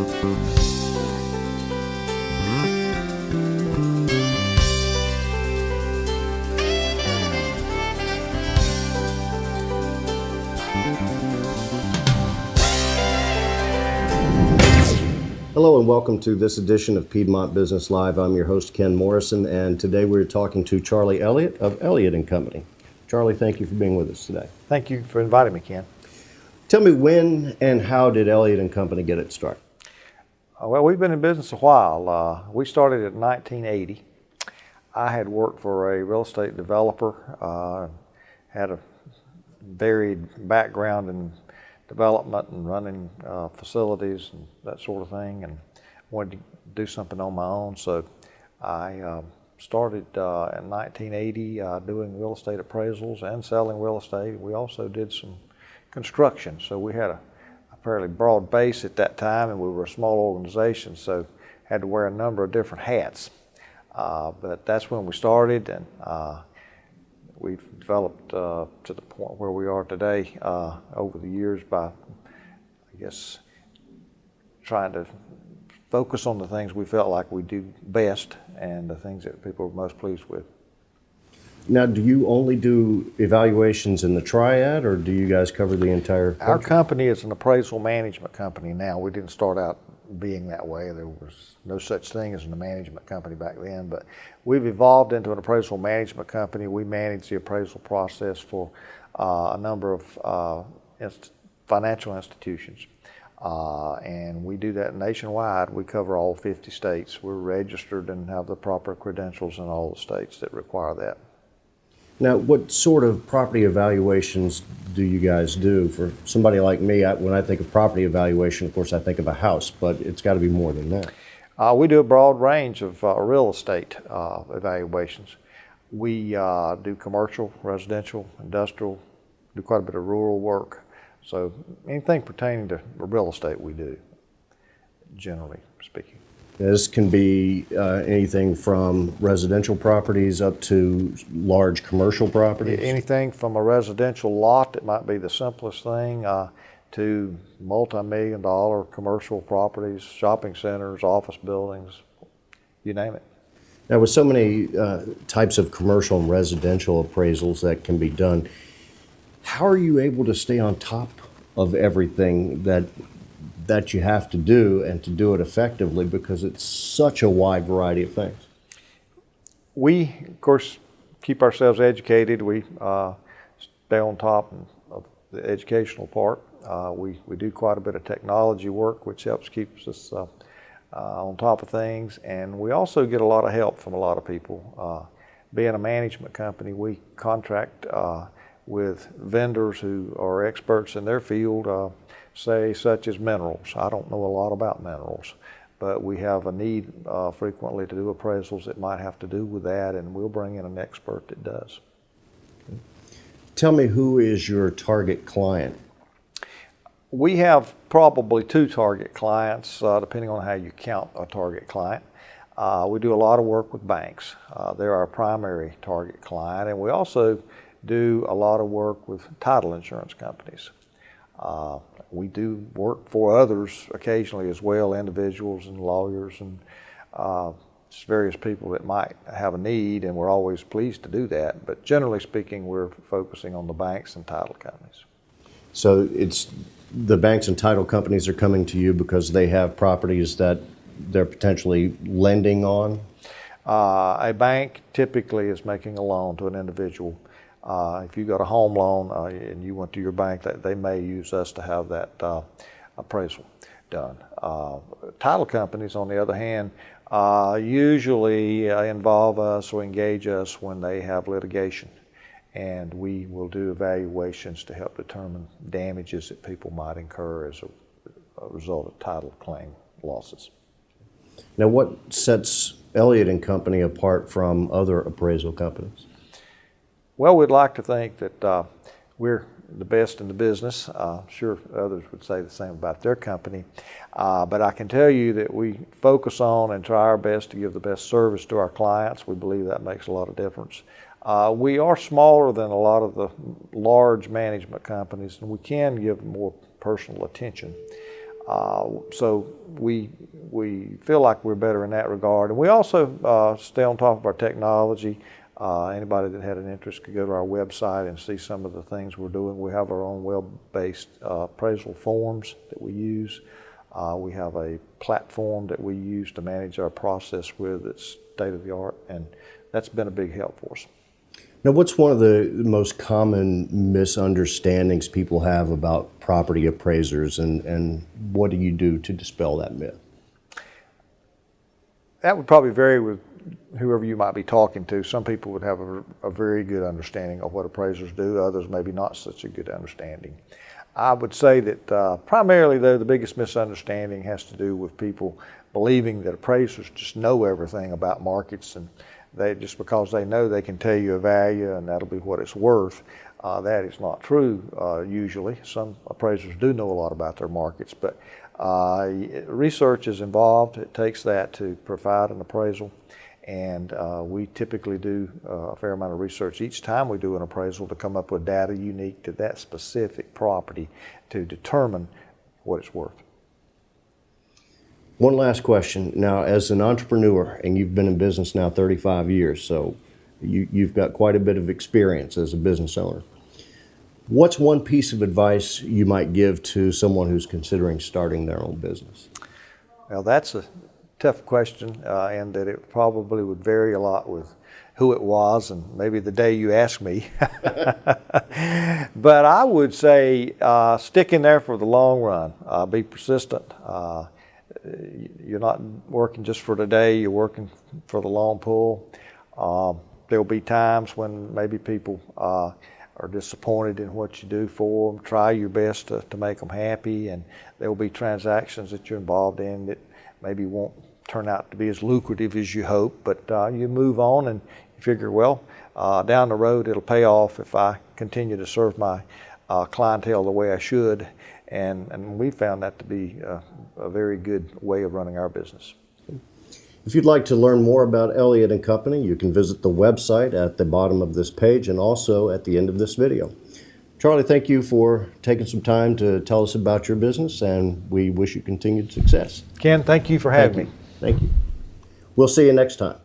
Hello and welcome to this edition of Piedmont Business Live. I'm your host, Ken Morrison, and today we're talking to Charlie Elliott of Elliott Company. Charlie, thank you for being with us today. Thank you for inviting me, Ken. Tell me, when and how did Elliott Company get its start? Well, we've been in business a while. We started in 1980. I had worked for a real estate developer, had a varied background in development and running facilities and that sort of thing, and wanted to do something on my own. So I started in 1980 doing real estate appraisals and selling real estate. We also did some construction, so we had a fairly broad base at that time, and we were a small organization, so had to wear a number of different hats. But that's when we started, and we've developed to the point where we are today over the years by, I guess, trying to focus on the things we felt like we do best and the things that people are most pleased with. Now, do you only do evaluations in the triad, or do you guys cover the entire country? Our company is an appraisal management company now. We didn't start out being that way. There was no such thing as a management company back then, but we've evolved into an appraisal management company. We manage the appraisal process for a number of financial institutions, and we do that nationwide. We cover all 50 states. We're registered and have the proper credentials in all the states that require that. Now, what sort of property evaluations do you guys do? For somebody like me, when I think of property evaluation, of course, I think of a house, but it's got to be more than that. We do a broad range of real estate evaluations. We do commercial, residential, industrial, do quite a bit of rural work. So anything pertaining to real estate we do, generally speaking. This can be anything from residential properties up to large commercial properties? Anything from a residential lot that might be the simplest thing to multi-million-dollar commercial properties, shopping centers, office buildings, you name it. Now, with so many types of commercial and residential appraisals that can be done, how are you able to stay on top of everything that you have to do and to do it effectively, because it's such a wide variety of things? We, of course, keep ourselves educated. We stay on top of the educational part. We do quite a bit of technology work, which helps keep us on top of things. And we also get a lot of help from a lot of people. Being a management company, we contract with vendors who are experts in their field, say such as minerals. I don't know a lot about minerals, but we have a need frequently to do appraisals that might have to do with that, and we'll bring in an expert that does. Tell me, who is your target client? We have probably two target clients, depending on how you count a target client. We do a lot of work with banks. They're our primary target client, and we also do a lot of work with title insurance companies. We do work for others occasionally as well, individuals and lawyers and just various people that might have a need, and we're always pleased to do that. But generally speaking, we're focusing on the banks and title companies. So it's the banks and title companies are coming to you because they have properties that they're potentially lending on? A bank typically is making a loan to an individual. If you got a home loan and you went to your bank, they may use us to have that appraisal done. Title companies, on the other hand, usually involve us or engage us when they have litigation, and we will do evaluations to help determine damages that people might incur as a result of title claim losses. Now, what sets Elliott Company apart from other appraisal companies? Well, we'd like to think that we're the best in the business. Sure, others would say the same about their company. But I can tell you that we focus on and try our best to give the best service to our clients. We believe that makes a lot of difference. We are smaller than a lot of the large management companies, and we can give more personal attention. So we feel like we're better in that regard. And we also stay on top of our technology. Anybody that had an interest could go to our website and see some of the things we're doing. We have our own web-based appraisal forms that we use. We have a platform that we use to manage our process with that's state-of-the-art, and that's been a big help for us. Now, what's one of the most common misunderstandings people have about property appraisers, and what do you do to dispel that myth? That would probably vary with whoever you might be talking to. Some people would have a very good understanding of what appraisers do, others maybe not such a good understanding. I would say that primarily, though, the biggest misunderstanding has to do with people believing that appraisers just know everything about markets, and they just because they know they can tell you a value and that'll be what it's worth. That is not true usually. Some appraisers do know a lot about their markets, but research is involved. It takes that to provide an appraisal, and we typically do a fair amount of research each time we do an appraisal to come up with data unique to that specific property to determine what it's worth. One last question. Now, as an entrepreneur, and you've been in business now 35 years, so you've got quite a bit of experience as a business owner. What's one piece of advice you might give to someone who's considering starting their own business? Well, that's a tough question, and that it probably would vary a lot with who it was and maybe the day you asked me. But I would say stick in there for the long run. Be persistent. You're not working just for today, you're working for the long pull. There'll be times when maybe people are disappointed in what you do for them. Try your best to make them happy, and there will be transactions that you're involved in that maybe won't turn out to be as lucrative as you hope, but you move on and you figure, well, down the road it'll pay off if I continue to serve my clientele the way I should, and we found that to be a very good way of running our business. If you'd like to learn more about Elliott & Company, you can visit the website at the bottom of this page and also at the end of this video. Charlie, thank you for taking some time to tell us about your business, and we wish you continued success. Ken, thank you for having me. Thank you. We'll see you next time.